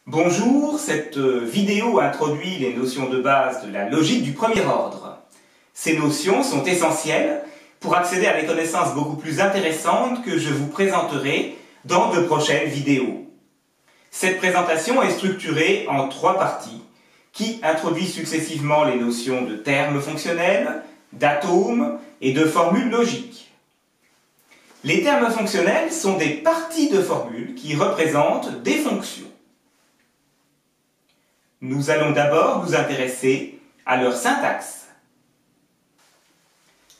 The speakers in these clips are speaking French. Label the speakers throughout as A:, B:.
A: Bonjour, cette vidéo introduit les notions de base de la logique du premier ordre. Ces notions sont essentielles pour accéder à des connaissances beaucoup plus intéressantes que je vous présenterai dans de prochaines vidéos. Cette présentation est structurée en 3 parties qui introduisent successivement les notions de termes fonctionnels, d'atomes et de formules logiques. Les termes fonctionnels sont des parties de formules qui représentent des fonctions. Nous allons d'abord nous intéresser à leur syntaxe.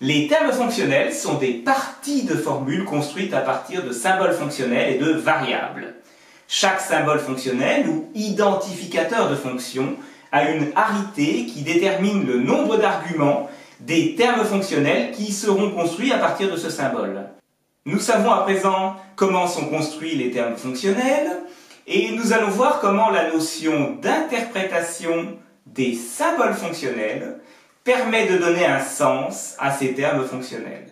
A: Les termes fonctionnels sont des parties de formules construites à partir de symboles fonctionnels et de variables. Chaque symbole fonctionnel ou identificateur de fonction a une arité qui détermine le nombre d'arguments des termes fonctionnels qui seront construits à partir de ce symbole. Nous savons à présent comment sont construits les termes fonctionnels, et nous allons voir comment la notion d'interprétation des symboles fonctionnels permet de donner un sens à ces termes fonctionnels.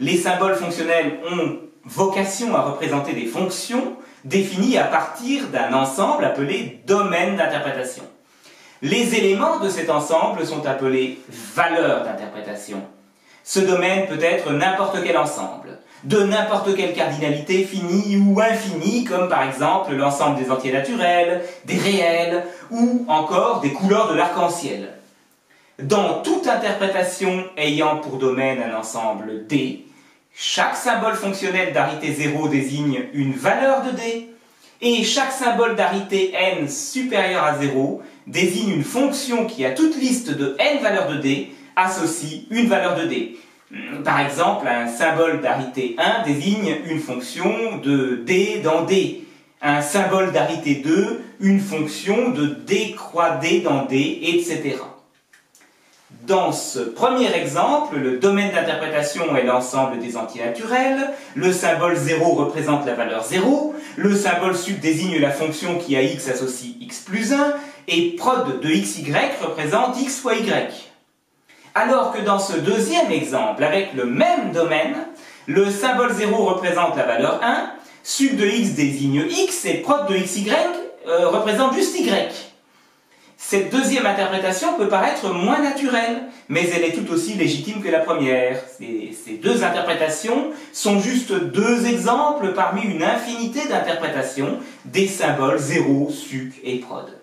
A: Les symboles fonctionnels ont vocation à représenter des fonctions définies à partir d'un ensemble appelé domaine d'interprétation. Les éléments de cet ensemble sont appelés valeurs d'interprétation. Ce domaine peut être n'importe quel ensemble, de n'importe quelle cardinalité finie ou infinie, comme par exemple l'ensemble des entiers naturels, des réels, ou encore des couleurs de l'arc-en-ciel. Dans toute interprétation ayant pour domaine un ensemble D, chaque symbole fonctionnel d'arité 0 désigne une valeur de D, et chaque symbole d'arité n supérieur à 0 désigne une fonction qui, à toute liste de n valeurs de D, associe une valeur de D. Par exemple, un symbole d'arité 1 désigne une fonction de D dans D. Un symbole d'arité 2, une fonction de D croix D dans D, etc. Dans ce premier exemple, le domaine d'interprétation est l'ensemble des entiers naturels, le symbole 0 représente la valeur 0, le symbole sub désigne la fonction qui à x associe x plus 1, et prod de xy représente x fois y. Alors que dans ce deuxième exemple, avec le même domaine, le symbole 0 représente la valeur 1, sub de x désigne x et prod de xy représente juste y. Cette deuxième interprétation peut paraître moins naturelle, mais elle est tout aussi légitime que la première. Ces deux interprétations sont juste deux exemples parmi une infinité d'interprétations des symboles 0, suc et prod.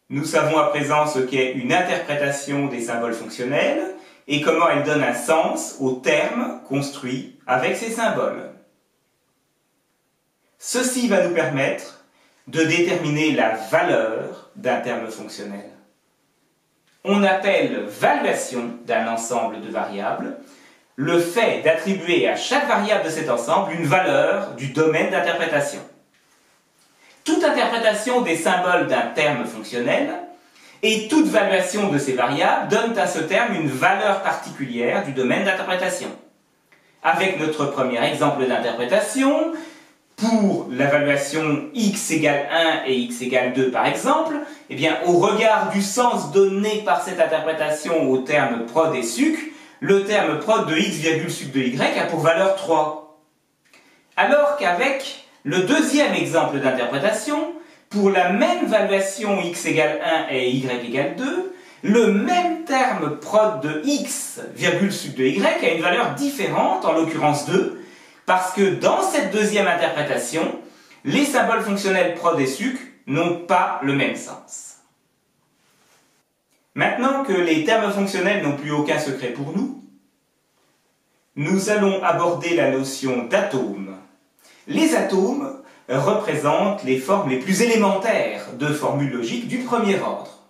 A: Nous savons à présent ce qu'est une interprétation des symboles fonctionnels et comment elle donne un sens aux termes construits avec ces symboles. Ceci va nous permettre de déterminer la valeur d'un terme fonctionnel. On appelle valuation d'un ensemble de variables le fait d'attribuer à chaque variable de cet ensemble une valeur du domaine d'interprétation. Toute interprétation des symboles d'un terme fonctionnel et toute valuation de ces variables donnent à ce terme une valeur particulière du domaine d'interprétation. Avec notre premier exemple d'interprétation, pour la valuation x égale 1 et x égale 2 par exemple, eh bien, au regard du sens donné par cette interprétation au terme prod et suc, le terme prod de x virgule suc de y a pour valeur 3. Alors qu'avec le deuxième exemple d'interprétation, pour la même valuation x égale 1 et y égale 2, le même terme prod de x virgule suc de y a une valeur différente, en l'occurrence 2, parce que dans cette deuxième interprétation, les symboles fonctionnels prod et suc n'ont pas le même sens. Maintenant que les termes fonctionnels n'ont plus aucun secret pour nous, nous allons aborder la notion d'atome. Les atomes représentent les formes les plus élémentaires de formules logiques du premier ordre.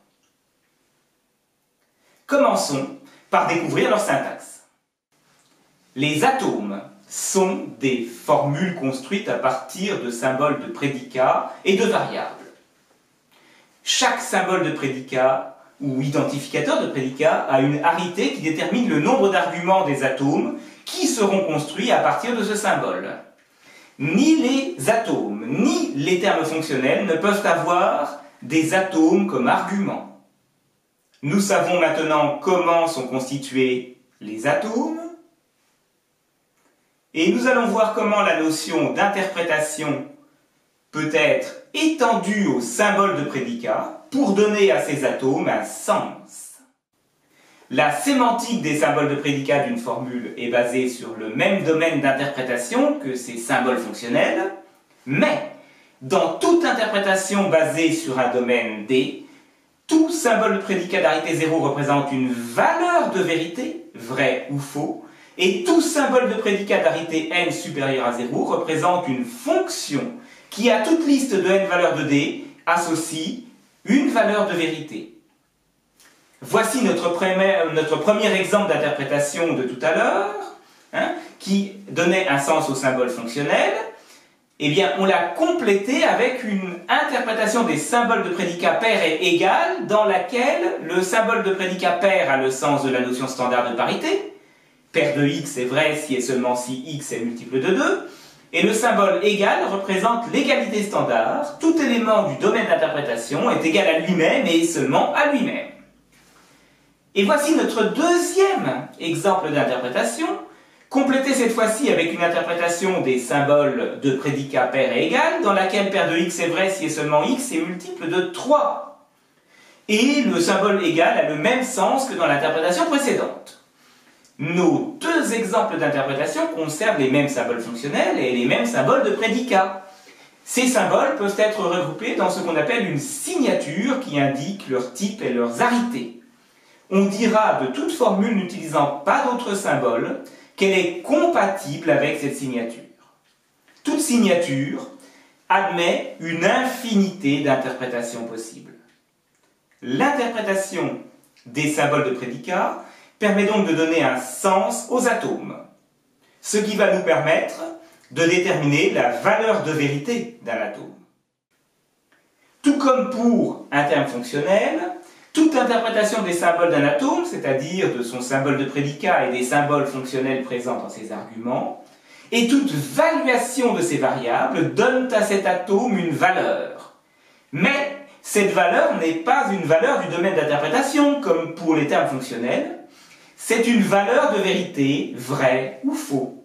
A: Commençons par découvrir leur syntaxe. Les atomes sont des formules construites à partir de symboles de prédicats et de variables. Chaque symbole de prédicat ou identificateur de prédicat a une arité qui détermine le nombre d'arguments des atomes qui seront construits à partir de ce symbole. Ni les atomes, ni les termes fonctionnels ne peuvent avoir des atomes comme arguments. Nous savons maintenant comment sont constitués les atomes, et nous allons voir comment la notion d'interprétation peut être étendue au symbole de prédicat pour donner à ces atomes un sens. La sémantique des symboles de prédicat d'une formule est basée sur le même domaine d'interprétation que ces symboles fonctionnels, mais dans toute interprétation basée sur un domaine D, tout symbole de prédicat d'arité 0 représente une valeur de vérité, vrai ou faux, et tout symbole de prédicat d'arité n supérieur à 0 représente une fonction qui, à toute liste de n valeurs de D, associe une valeur de vérité. Voici notre premier exemple d'interprétation de tout à l'heure, qui donnait un sens au symbole fonctionnel. Eh bien, on l'a complété avec une interprétation des symboles de prédicat pair et égal, dans laquelle le symbole de prédicat pair a le sens de la notion standard de parité. Paire de x est vrai si et seulement si x est multiple de 2. Et le symbole égal représente l'égalité standard. Tout élément du domaine d'interprétation est égal à lui-même et seulement à lui-même. Et voici notre deuxième exemple d'interprétation, complété cette fois-ci avec une interprétation des symboles de prédicat pair et égal, dans laquelle paire de x est vrai si et seulement x est multiple de 3. Et le symbole égal a le même sens que dans l'interprétation précédente. Nos deux exemples d'interprétation conservent les mêmes symboles fonctionnels et les mêmes symboles de prédicat. Ces symboles peuvent être regroupés dans ce qu'on appelle une signature qui indique leur type et leurs arités. On dira de toute formule n'utilisant pas d'autres symboles qu'elle est compatible avec cette signature. Toute signature admet une infinité d'interprétations possibles. L'interprétation des symboles de prédicat permet donc de donner un sens aux atomes, ce qui va nous permettre de déterminer la valeur de vérité d'un atome. Tout comme pour un terme fonctionnel, toute interprétation des symboles d'un atome, c'est-à-dire de son symbole de prédicat et des symboles fonctionnels présents dans ses arguments, et toute valuation de ces variables donne à cet atome une valeur. Mais cette valeur n'est pas une valeur du domaine d'interprétation, comme pour les termes fonctionnels. C'est une valeur de vérité, vrai ou faux.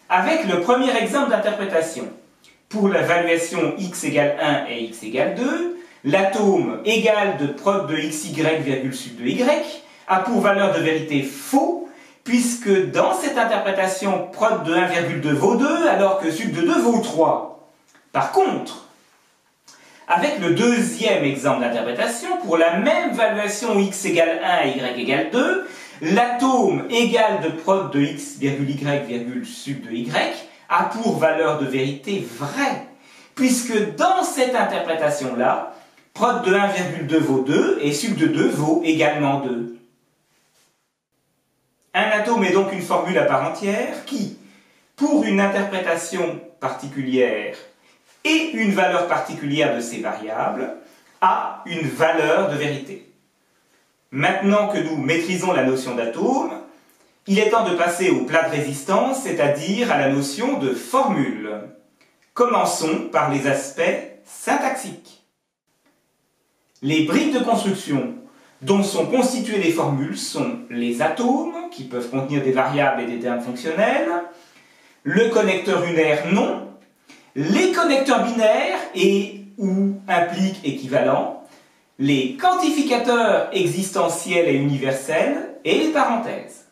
A: Avec le premier exemple d'interprétation, pour la valuation x égale 1 et x égale 2, l'atome égal de prod de xy virgule sub de y a pour valeur de vérité faux, puisque dans cette interprétation, prod de 1,2 vaut 2, alors que sub de 2 vaut 3. Par contre, avec le deuxième exemple d'interprétation, pour la même valuation x égale 1 et y égale 2, l'atome égal de prod de x virgule y virgule sub de y a pour valeur de vérité vrai, puisque dans cette interprétation-là, prod de 1,2 vaut 2 et sub de 2 vaut également 2. Un atome est donc une formule à part entière qui, pour une interprétation particulière et une valeur particulière de ces variables, a une valeur de vérité. Maintenant que nous maîtrisons la notion d'atome, il est temps de passer au plat de résistance, c'est-à-dire à la notion de formule. Commençons par les aspects syntaxiques. Les briques de construction dont sont constituées les formules sont les atomes, qui peuvent contenir des variables et des termes fonctionnels, le connecteur unaire non, les connecteurs binaires et ou impliques équivalents, les quantificateurs existentiels et universels et les parenthèses.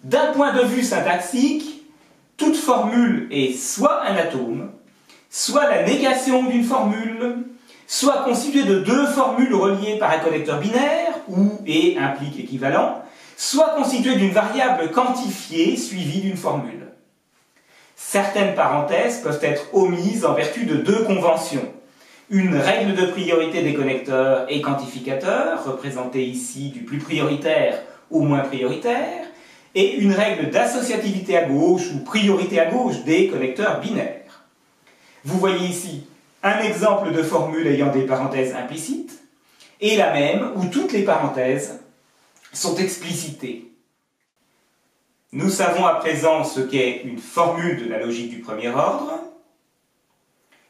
A: D'un point de vue syntaxique, toute formule est soit un atome, soit la négation d'une formule, soit constituée de deux formules reliées par un connecteur binaire ou et implique équivalent, soit constituée d'une variable quantifiée suivie d'une formule. Certaines parenthèses peuvent être omises en vertu de deux conventions. Une règle de priorité des connecteurs et quantificateurs, représentée ici du plus prioritaire au moins prioritaire, et une règle d'associativité à gauche ou priorité à gauche des connecteurs binaires. Vous voyez ici un exemple de formule ayant des parenthèses implicites, et la même où toutes les parenthèses sont explicitées. Nous savons à présent ce qu'est une formule de la logique du premier ordre,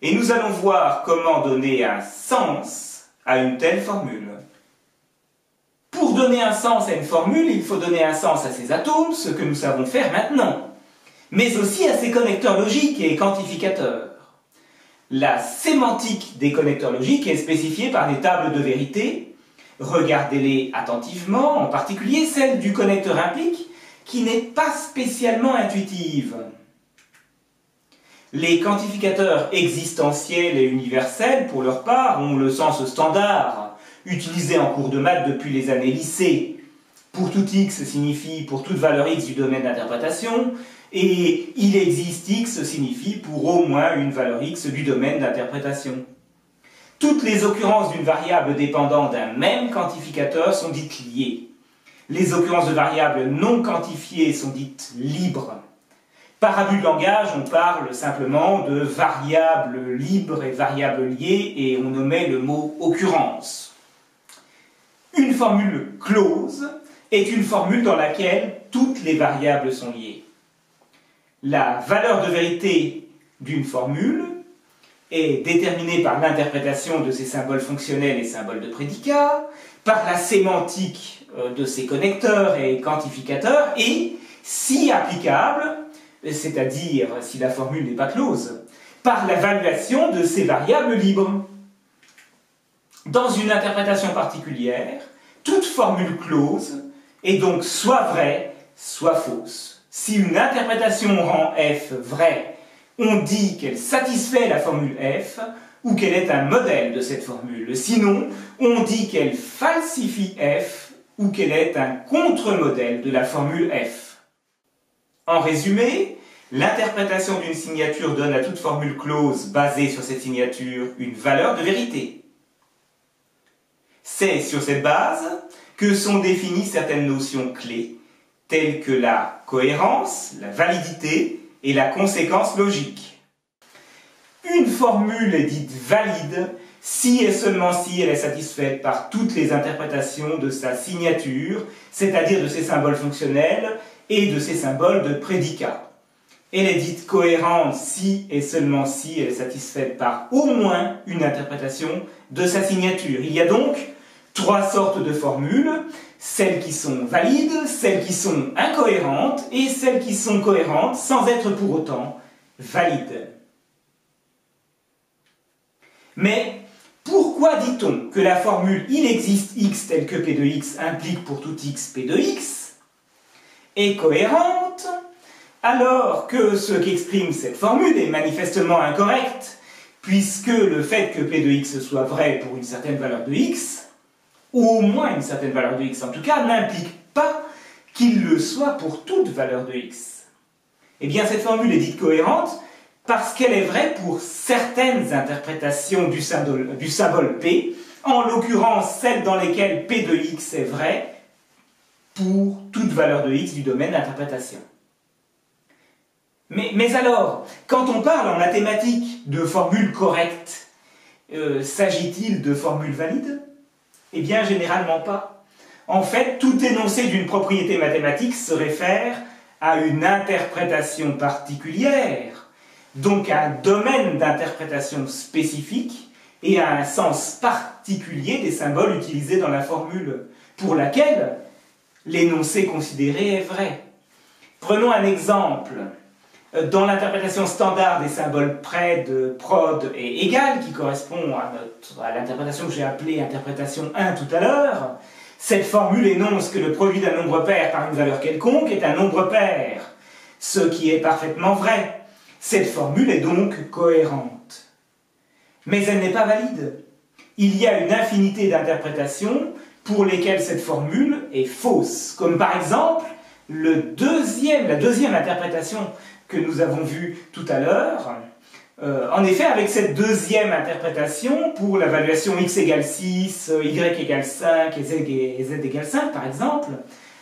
A: et nous allons voir comment donner un sens à une telle formule. Pour donner un sens à une formule, il faut donner un sens à ses atomes, ce que nous savons faire maintenant, mais aussi à ses connecteurs logiques et quantificateurs. La sémantique des connecteurs logiques est spécifiée par des tables de vérité. Regardez-les attentivement, en particulier celle du connecteur implique, qui n'est pas spécialement intuitive. Les quantificateurs existentiels et universels, pour leur part, ont le sens standard, utilisé en cours de maths depuis les années lycée. Pour tout x signifie pour toute valeur x du domaine d'interprétation, et il existe x signifie pour au moins une valeur x du domaine d'interprétation. Toutes les occurrences d'une variable dépendant d'un même quantificateur sont dites liées. Les occurrences de variables non quantifiées sont dites libres. Par abus de langage, on parle simplement de variables libres et variables liées et on omet le mot occurrence. Une formule close est une formule dans laquelle toutes les variables sont liées. La valeur de vérité d'une formule est déterminée par l'interprétation de ses symboles fonctionnels et symboles de prédicat, par la sémantique de ses connecteurs et quantificateurs, et, si applicable, c'est-à-dire si la formule n'est pas close, par l'évaluation de ces variables libres. Dans une interprétation particulière, toute formule close est donc soit vraie, soit fausse. Si une interprétation rend f vraie, on dit qu'elle satisfait la formule f ou qu'elle est un modèle de cette formule. Sinon, on dit qu'elle falsifie f ou qu'elle est un contre-modèle de la formule f. En résumé, l'interprétation d'une signature donne à toute formule close basée sur cette signature une valeur de vérité. C'est sur cette base que sont définies certaines notions clés, telles que la cohérence, la validité et la conséquence logique. Une formule est dite valide si et seulement si elle est satisfaite par toutes les interprétations de sa signature, c'est-à-dire de ses symboles fonctionnels et de ses symboles de prédicat. Elle est dite cohérente si et seulement si elle est satisfaite par au moins une interprétation de sa signature. Il y a donc trois sortes de formules, celles qui sont valides, celles qui sont incohérentes et celles qui sont cohérentes sans être pour autant valides. Mais pourquoi dit-on que la formule « il existe x tel que p de x implique pour tout x p de x » est cohérente alors que ce qu'exprime cette formule est manifestement incorrect, puisque le fait que p de x soit vrai pour une certaine valeur de x, ou au moins une certaine valeur de x en tout cas, n'implique pas qu'il le soit pour toute valeur de x. Eh bien, cette formule est dite cohérente parce qu'elle est vraie pour certaines interprétations du symbole p, en l'occurrence celles dans lesquelles p de x est vrai pour toute valeur de x du domaine d'interprétation. Mais alors, quand on parle en mathématiques de formules correctes, s'agit-il de formules valides ? Eh bien, généralement pas. En fait, tout énoncé d'une propriété mathématique se réfère à une interprétation particulière, donc à un domaine d'interprétation spécifique et à un sens particulier des symboles utilisés dans la formule, pour laquelle l'énoncé considéré est vrai. Prenons un exemple. Dans l'interprétation standard des symboles pred, prod et égal, qui correspond à l'interprétation que j'ai appelée interprétation 1 tout à l'heure, cette formule énonce que le produit d'un nombre pair par une valeur quelconque est un nombre pair, ce qui est parfaitement vrai. Cette formule est donc cohérente. Mais elle n'est pas valide. Il y a une infinité d'interprétations pour lesquelles cette formule est fausse, comme par exemple la deuxième interprétation que nous avons vue tout à l'heure. En effet, avec cette deuxième interprétation, pour la valuation x égale 6, y égale 5 et z égale 5 par exemple,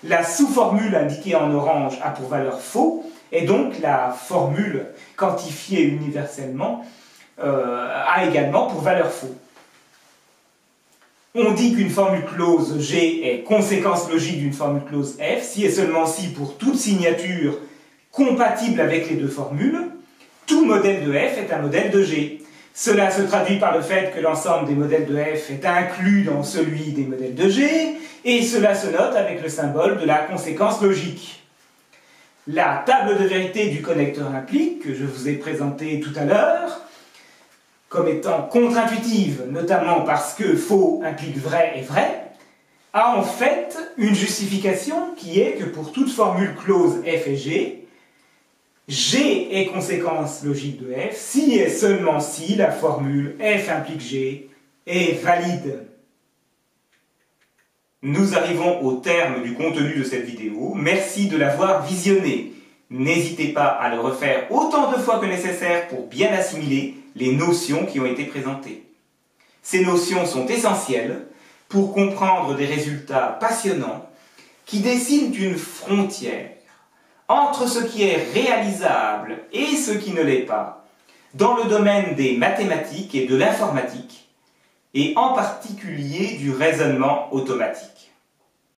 A: la sous-formule indiquée en orange a pour valeur faux, et donc la formule quantifiée universellement a également pour valeur faux. On dit qu'une formule close G est conséquence logique d'une formule close F, si et seulement si pour toute signature compatible avec les deux formules, tout modèle de F est un modèle de G. Cela se traduit par le fait que l'ensemble des modèles de F est inclus dans celui des modèles de G, et cela se note avec le symbole de la conséquence logique. La table de vérité du connecteur implique, que je vous ai présentée tout à l'heure, comme étant contre-intuitive, notamment parce que faux implique vrai et vrai, a en fait une justification qui est que pour toute formule close f et g est conséquence logique de f si et seulement si la formule f implique g est valide. Nous arrivons au terme du contenu de cette vidéo. Merci de l'avoir visionné. N'hésitez pas à le refaire autant de fois que nécessaire pour bien assimiler les notions qui ont été présentées. Ces notions sont essentielles pour comprendre des résultats passionnants qui dessinent une frontière entre ce qui est réalisable et ce qui ne l'est pas dans le domaine des mathématiques et de l'informatique, et en particulier du raisonnement automatique.